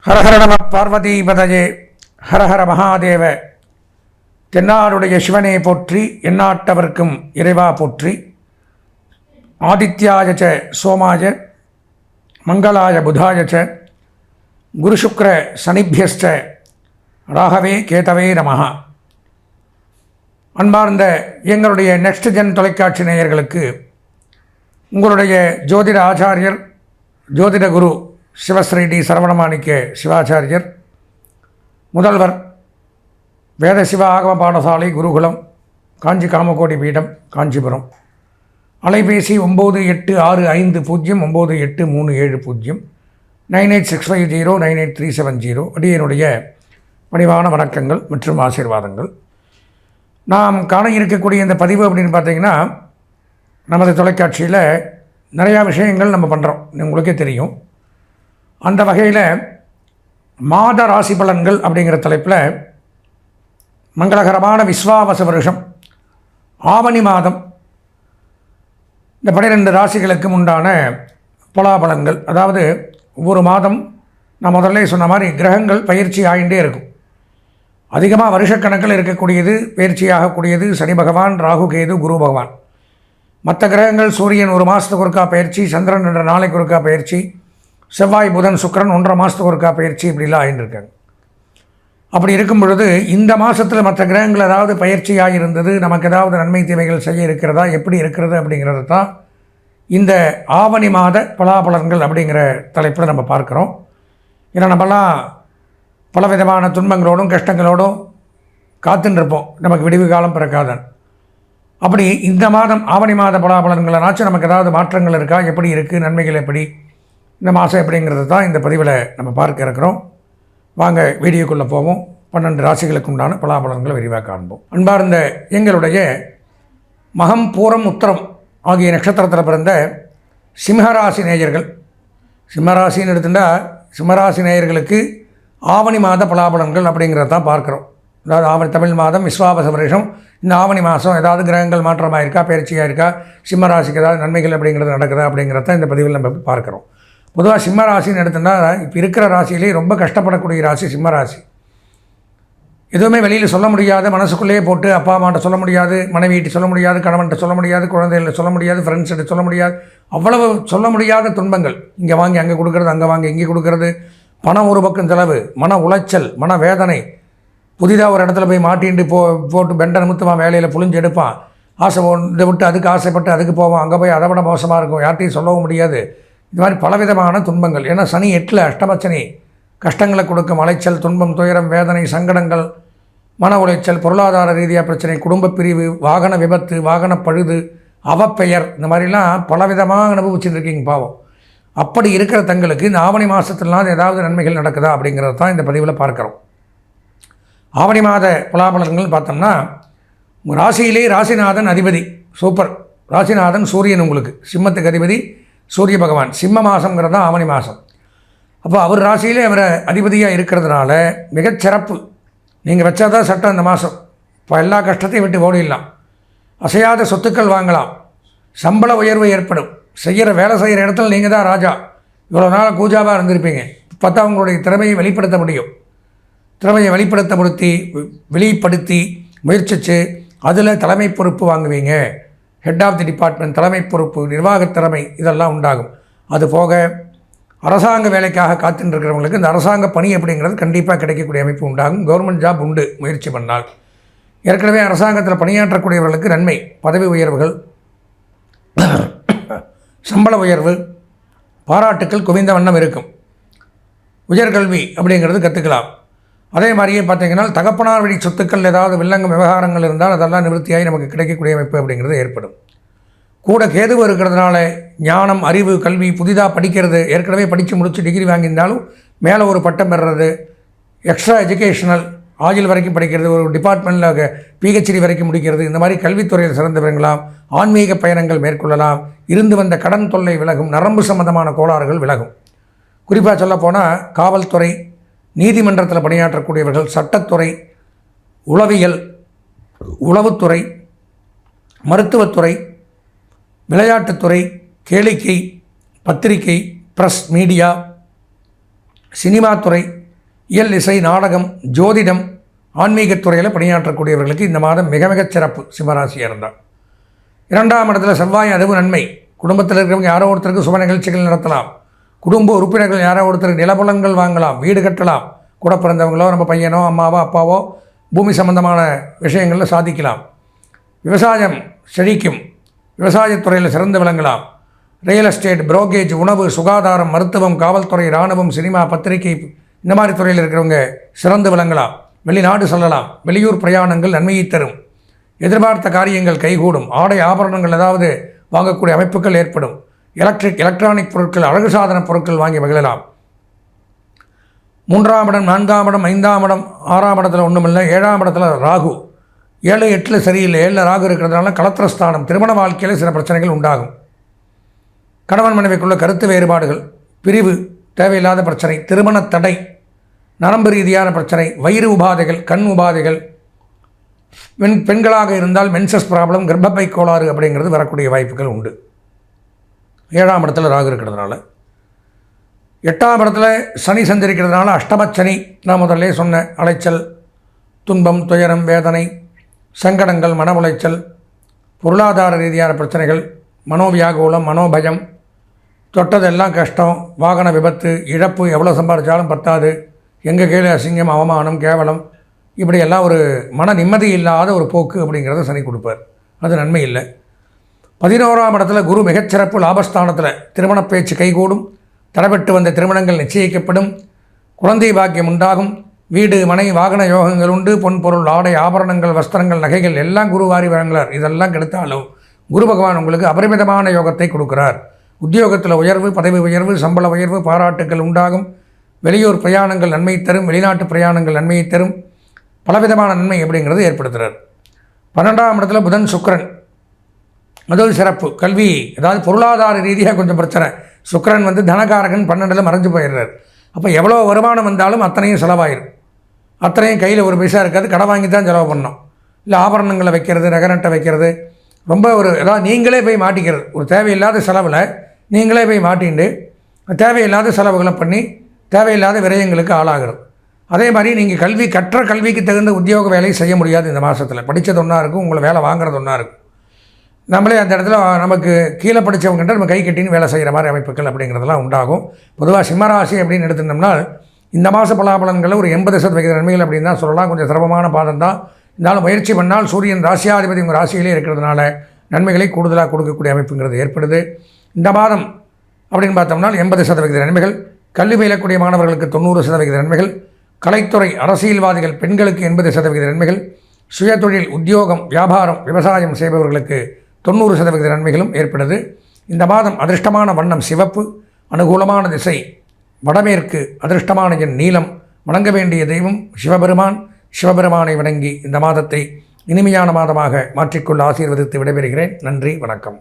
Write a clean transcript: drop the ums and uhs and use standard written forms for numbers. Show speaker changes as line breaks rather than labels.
ஹரஹர நம பார்வதிபதயே ஹரஹர மகாதேவ. தென்னாருடைய சிவனே போற்றி, எந்நாட்டவர்க்கும் இறைவா போற்றி. ஆதித்யாய ச சோமாய மங்களாய புதாய ச குருசுக்ர சனிபியஸ்ச ராகவே கேதவே நமஹ. அன்பார்ந்த எங்களுடைய நெக்ஸ்ட் ஜென் தொலைக்காட்சி நேயர்களுக்கு உங்களுடைய ஜோதிட ஆச்சாரியர் ஜோதிட குரு சிவஸ்ரீ டி சரவணமாணிக்க சிவாச்சாரியர், முதல்வர் வேத சிவ ஆகம பாடசாலை குருகுலம், காஞ்சி காமகோடி பீடம், காஞ்சிபுரம். அலைபேசி 9865098370 9865098370. அடியனுடைய பணிவான வணக்கங்கள் மற்றும் ஆசீர்வாதங்கள். நாம் காண இருக்கக்கூடிய இந்த பதிவு அப்படின்னு பார்த்தீங்கன்னா, நமது தொலைக்காட்சியில் நிறையா விஷயங்கள் நம்ம பண்ணுறோம், உங்களுக்கே தெரியும். அந்த வகையில் மாத ராசி பலன்கள் அப்படிங்கிற தலைப்பில் மங்களகரமான விஸ்வாவச வருஷம் ஆவணி மாதம் இந்த 12 ராசிகளுக்கும் உண்டான பலாபலன்கள். அதாவது ஒவ்வொரு மாதம் நான் முதல்ல சொன்ன மாதிரி கிரகங்கள் பயிற்சி ஆகிண்டே இருக்கும். அதிகமாக வருஷக்கணக்கில் இருக்கக்கூடியது பயிற்சியாகக்கூடியது சனி பகவான், ராகு கேது, குரு பகவான். மற்ற கிரகங்கள் சூரியன் 1 மாதத்துக்கு ஒருக்கா பயிற்சி, சந்திரன் 2 நாளைக்கு ஒருக்கா பயிற்சி, செவ்வாய் புதன் சுக்கிரன் 1.5 மாதத்துக்கு ஒருக்கா பயிற்சி, இப்படிலாம் ஆகிட்டு இருக்காங்க. அப்படி இருக்கும் பொழுது இந்த மாதத்தில் மற்ற கிரகங்கள் ஏதாவது பயிற்சியாக இருந்தது, நமக்கு ஏதாவது நன்மை தீமைகள் செய்ய இருக்கிறதா, எப்படி இருக்கிறது அப்படிங்கிறது தான் இந்த ஆவணி மாத பலாபலன்கள் அப்படிங்கிற தலைப்பில் நம்ம பார்க்குறோம். ஏன்னா நம்மலாம் பலவிதமான துன்பங்களோடும் கஷ்டங்களோடும் காத்துன்னு இருப்போம், நமக்கு விடிவு காலம் பிறக்காதான். அப்படி இந்த மாதம் ஆவணி மாத பலாபலன்கள்னாச்சும் நமக்கு ஏதாவது மாற்றங்கள் இருக்கா, எப்படி இருக்குது, நன்மைகள் எப்படி, இந்த மாதம் எப்படிங்கிறது தான் இந்த பதிவில் நம்ம பார்க்க இருக்கிறோம். வாங்க வீடியோக்குள்ளே போவோம். 12 ராசிகளுக்கு உண்டான பலாபலன்களை விரிவாக காண்போம். அன்பார்ந்த எங்களுடைய மகம், பூரம், உத்தரம் ஆகிய நட்சத்திரத்தில் பிறந்த சிம்மராசி நேயர்கள், சிம்மராசின்னு எடுத்துட்டால் சிம்மராசி நேயர்களுக்கு ஆவணி மாத பலாபலன்கள் அப்படிங்கிறத தான் பார்க்குறோம். அதாவது ஆவணி தமிழ் மாதம் விஸ்வாவச வருஷம். இந்த ஆவணி மாதம் ஏதாவது கிரகங்கள் மாற்றமாக இருக்கா, பயிற்சியாக இருக்கா, சிம்மராசிக்கு ஏதாவது நன்மைகள் அப்படிங்கிறது நடக்குதா அப்படிங்கிறத இந்த பதிவில் நம்ம பார்க்குறோம். பொதுவாக சிம்ம ராசின்னு எடுத்தோம்னா இப்போ இருக்கிற ராசியிலே ரொம்ப கஷ்டப்படக்கூடிய ராசி சிம்ம ராசி. எதுவுமே வெளியில் சொல்ல முடியாது, மனசுக்குள்ளேயே போட்டு அப்பா அம்மாட்ட சொல்ல முடியாது, மனைவியிட்ட சொல்ல முடியாது, கணவன்கிட்ட சொல்ல முடியாது, குழந்தைகளை சொல்ல முடியாது, ஃப்ரெண்ட்ஸ்கிட்ட சொல்ல முடியாது, அவ்வளவு சொல்ல முடியாத துன்பங்கள். இங்கே வாங்கி அங்கே கொடுக்குறது, அங்கே வாங்கி இங்கே கொடுக்குறது, பணம் ஒரு பக்கம் செலவு, மன உளைச்சல், மன வேதனை. புதிதாக ஒரு இடத்துல போய் மாட்டின்ட்டு போட்டு பெண்டை நிமித்தமாக வேலையில் புழிஞ்சு எடுப்பான். ஆசை இதை விட்டு அதுக்கு ஆசைப்பட்டு அதுக்கு போவான், அங்கே போய் அதை விட மோசமாக இருக்கும், யார்ட்டையும் சொல்லவும் முடியாது. இது மாதிரி பலவிதமான துன்பங்கள். ஏன்னா சனி 8 அஷ்டமச்சனி கஷ்டங்களை கொடுக்கும். அலைச்சல், துன்பம், துயரம், வேதனை, சங்கடங்கள், மன உளைச்சல், பொருளாதார ரீதியாக பிரச்சனை, குடும்ப பிரிவு, வாகன விபத்து, வாகன பழுது, அவப்பெயர், இந்த மாதிரிலாம் பலவிதமாக அனுபவிச்சுருக்கீங்க பாவம். அப்படி இருக்கிற தங்களுக்கு இந்த ஆவணி மாதத்துலாம் ஏதாவது நன்மைகள் நடக்குதா அப்படிங்கிறது தான் இந்த பதிவில் பார்க்குறோம். ஆவணி மாத பலாபலன்கள் பார்த்தோம்னா, ராசியிலே ராசிநாதன் அதிபதி, சூப்பர். ராசிநாதன் சூரியன், உங்களுக்கு சிம்மத்துக்கு அதிபதி சூரிய பகவான். சிம்ம மாதங்கிறது தான் ஆவணி மாதம். அப்போ அவர் ராசியிலே அவரை அதிபதியாக இருக்கிறதுனால மிகச்சிறப்பு. நீங்கள் வச்சாதான் சட்டம் இந்த மாதம். இப்போ எல்லா கஷ்டத்தையும் விட்டு ஓடிடலாம், அசையாத சொத்துக்கள் வாங்கலாம், சம்பள உயர்வு ஏற்படும், வேலை செய்கிற இடத்துல நீங்கள் தான் ராஜா. இவ்வளோ நாள் கூஜாவாக இருந்திருப்பீங்க, பார்த்தா உங்களுடைய திறமையை வெளிப்படுத்த முடியும். திறமையை வெளிப்படுத்தி முயற்சித்து அதில் தலைமை பொறுப்பு வாங்குவீங்க. ஹெட் ஆஃப் தி டிபார்ட்மெண்ட், தலைமை பொறுப்பு, நிர்வாகத் திறமை, இதெல்லாம் உண்டாகும். அது போக அரசாங்க வேலைக்காக காத்துட்டு இருக்கிறவங்களுக்கு இந்த அரசாங்க பணி அப்படிங்கிறது கண்டிப்பாக கிடைக்கக்கூடிய அமைப்பு உண்டாகும். கவர்மெண்ட் ஜாப் உண்டு முயற்சி பண்ணால். ஏற்கனவே அரசாங்கத்தில் பணியாற்றக்கூடியவர்களுக்கு நன்மை, பதவி உயர்வுகள், சம்பள உயர்வு, பாராட்டுக்கள் குவிந்த வண்ணம் இருக்கும். உயர்கல்வி அப்படிங்கிறது கற்றுக்கலாம். அதே மாதிரியே பார்த்திங்கன்னா தகப்பனார் வழி சொத்துக்கள் ஏதாவது வில்லங்கம் விவகாரங்கள் இருந்தால் அதெல்லாம் நிவர்த்தியாகி நமக்கு கிடைக்கக்கூடிய அமைப்பு அப்படிங்கிறது ஏற்படும். கூட கேதுவு இருக்கிறதுனால ஞானம், அறிவு, கல்வி, புதிதாக படிக்கிறது, ஏற்கனவே படித்து முடித்து டிகிரி வாங்கியிருந்தாலும் மேலே ஒரு பட்டம் பெறுறது, எக்ஸ்ட்ரா எஜுகேஷனல் ஆயில் வரைக்கும் படிக்கிறது, ஒரு டிபார்ட்மெண்ட்டில் PhD வரைக்கும் முடிக்கிறது, இந்த மாதிரி கல்வித்துறையில் சிறந்தவர்களாம். ஆன்மீக பயணங்கள் மேற்கொள்ளலாம். இருந்து வந்த கடன் தொல்லை விலகும், நரம்பு சம்பந்தமான கோளாறுகள் விலகும். குறிப்பாக சொல்லப்போனால் காவல்துறை, நீதிமன்றத்தில் பணியாற்றக்கூடியவர்கள், சட்டத்துறை, உளவியல், உளவுத்துறை, மருத்துவத்துறை, விளையாட்டுத்துறை, கேளிக்கை, பத்திரிகை, ப்ரெஸ், மீடியா, சினிமா துறை, இயல் இசை, நாடகம், ஜோதிடம், ஆன்மீகத்துறையில் பணியாற்றக்கூடியவர்களுக்கு இந்த மாதம் மிக மிகச் சிறப்பு. சிம்மராசியாக இருந்தால் 2ஆம் இடத்துல செவ்வாய், அதுவும் நன்மை. குடும்பத்தில் இருக்கிறவங்க யாரோ ஒருத்தருக்கு சுப நிகழ்ச்சிகள் நடத்தலாம். குடும்ப உறுப்பினர்கள் யாரோ ஒருத்தருக்கு நிலபுலங்கள் வாங்கலாம், வீடு கட்டலாம். கூட பிறந்தவங்களோ, நம்ம பையனோ, அம்மாவோ, அப்பாவோ பூமி சம்பந்தமான விஷயங்களில் சாதிக்கலாம். விவசாயம் செழிக்கும். விவசாயத்துறையில் சிறந்து விளங்கலாம். ரியல் எஸ்டேட், புரோக்கேஜ், உணவு, சுகாதாரம், மருத்துவம், காவல்துறை, இராணுவம், சினிமா, பத்திரிகை, இந்த மாதிரி துறையில் இருக்கிறவங்க சிறந்து விளங்கலாம். வெளிநாடு செல்லலாம். வெளியூர் பிரயாணங்கள் நன்மையை தரும். எதிர்பார்த்த காரியங்கள் கைகூடும். ஆடை ஆபரணங்கள் ஏதாவது வாங்கக்கூடிய அமைப்புகள் ஏற்படும். எலக்ட்ரானிக் பொருட்கள், அழகு சாதன பொருட்கள் வாங்கி மகிழலாம். 3ஆம் இடம், 4ஆம் இடம், 5ஆம் இடம், 6ஆம் இடத்துல ஒன்றுமில்லை. 7ஆம் இடத்துல ராகு. 7, 8 சரியில்லை. 7 ராகு இருக்கிறதுனால கலத்திரஸ்தானம். திருமண வாழ்க்கையில் சில பிரச்சனைகள் உண்டாகும். கணவன் மனைவிக்குள்ள கருத்து வேறுபாடுகள், பிரிவு, தேவையில்லாத பிரச்சனை, திருமண தடை, நரம்பு ரீதியான பிரச்சனை, வயிறு உபாதைகள், கண் உபாதைகள், பெண்களாக இருந்தால் மென்சஸ் ப்ராப்ளம், கர்ப்பப்பை கோளாறு அப்படிங்கிறது வரக்கூடிய வாய்ப்புகள் உண்டு. 7ஆம் இடத்துல ராகு இருக்கிறதுனால. 8ஆம் இடத்துல சனி சஞ்சரிக்கிறதுனால அஷ்டமச்சனி. நான் முதல்ல சொன்ன அலைச்சல், துன்பம், துயரம், வேதனை, சங்கடங்கள், மன உளைச்சல், பொருளாதார ரீதியான பிரச்சனைகள், மனோவியாகுலம், மனோபயம், தொட்டதெல்லாம் கஷ்டம், வாகன விபத்து, இழப்பு, எவ்வளோ சம்பாதிச்சாலும் பத்தாது, எங்கள் கீழே அசிங்கம், அவமானம், கேவலம், இப்படியெல்லாம் ஒரு மன நிம்மதி இல்லாத ஒரு போக்கு அப்படிங்கிறத சனி கொடுப்பார். அது நன்மை இல்லை. 11ஆம் இடத்துல குரு மிகச்சிறப்பு. லாபஸ்தானத்தில் திருமண பேச்சு கைகூடும். தடைபட்டு வந்த திருமணங்கள் நிச்சயிக்கப்படும். குழந்தை பாக்கியம் உண்டாகும். வீடு, மனை, வாகன யோகங்கள் உண்டு. பொன் பொருள், ஆடை, ஆபரணங்கள், வஸ்திரங்கள், நகைகள் எல்லாம் குரு வாரி வழங்குகிறார். இதெல்லாம் கெடுத்தாலும் குரு பகவான் உங்களுக்கு அபரிமிதமான யோகத்தை கொடுக்கிறார். உத்தியோகத்தில் உயர்வு, பதவி உயர்வு, சம்பள உயர்வு, பாராட்டுகள் உண்டாகும். வெளியூர் பிரயாணங்கள் நன்மை தரும். வெளிநாட்டு பிரயாணங்கள் நன்மையை தரும். பலவிதமான நன்மை அப்படிங்கிறது ஏற்படுத்துகிறார். 12ஆம் இடத்துல புதன், சுக்கிரன், அதுவும் சிறப்பு. கல்வி, அதாவது பொருளாதார ரீதியாக கொஞ்சம் பிரச்சனை. சுக்கிரன் தனகாரகன் 12ல் மறைஞ்சு போயிடுறார். அப்போ எவ்வளோ வருமானம் வந்தாலும் அத்தனையும் செலவாயிடும். அத்தனையும் கையில் ஒரு பைசா இருக்காது. கடை வாங்கி தான் செலவு பண்ணோம். இல்லை ஆபரணங்களை வைக்கிறது, நகநட்டை வைக்கிறது, ரொம்ப ஏதாவது நீங்களே போய் மாட்டிக்கிறது. ஒரு தேவையில்லாத செலவில் நீங்களே போய் மாட்டிண்டு தேவையில்லாத செலவுகளை பண்ணி தேவையில்லாத விரயங்களுக்கு ஆளாகிறது. அதே மாதிரி நீங்கள் கற்ற கல்விக்கு தகுந்த உத்தியோக வேலையை செய்ய முடியாது. இந்த மாதத்தில் படித்தது ஒன்றா இருக்கும், உங்களை வேலை வாங்குறது ஒன்றா இருக்கும். நம்மளே அந்த இடத்துல நமக்கு கீழே படித்தவங்ககிட்ட நம்ம கை கட்டின்னு வேலை செய்கிற மாதிரி அமைப்புகள் அப்படிங்கிறதெல்லாம் உண்டாகும். பொதுவாக சிம்மராசி அப்படின்னு எடுத்துட்டோம்னா இந்த மாத பலாபலன்களை ஒரு 80% நன்மைகள் அப்படின்னு தான் சொல்லலாம். கொஞ்சம் சிரமமான பாதம் தான். இருந்தாலும் முயற்சி பண்ணால் சூரியன் ராசியாதிபதி உங்கள் ராசியிலே இருக்கிறதுனால நன்மைகளை கூடுதலாக கொடுக்கக்கூடிய அமைப்புங்கிறது ஏற்படுது. இந்த மாதம் அப்படின்னு பார்த்தோம்னா 80% நன்மைகள். கல்வி பயிலக்கூடிய மாணவர்களுக்கு 90% நன்மைகள். கலைத்துறை, அரசியல்வாதிகள், பெண்களுக்கு 80% நன்மைகள். சுயதொழில், உத்தியோகம், வியாபாரம், விவசாயம் செய்பவர்களுக்கு 90% நன்மைகளும் ஏற்படுது. இந்த மாதம் அதிர்ஷ்டமான வண்ணம் சிவப்பு. அனுகூலமான திசை வடமேற்கு. அதிர்ஷ்டமான எண் நீலம். வணங்க வேண்டிய தெய்வம் சிவபெருமான். சிவபெருமானை வணங்கி இந்த மாதத்தை இனிமையான மாதமாக மாற்றிக்கொள்ள ஆசீர்வதித்து விடைபெறுகிறேன். நன்றி, வணக்கம்.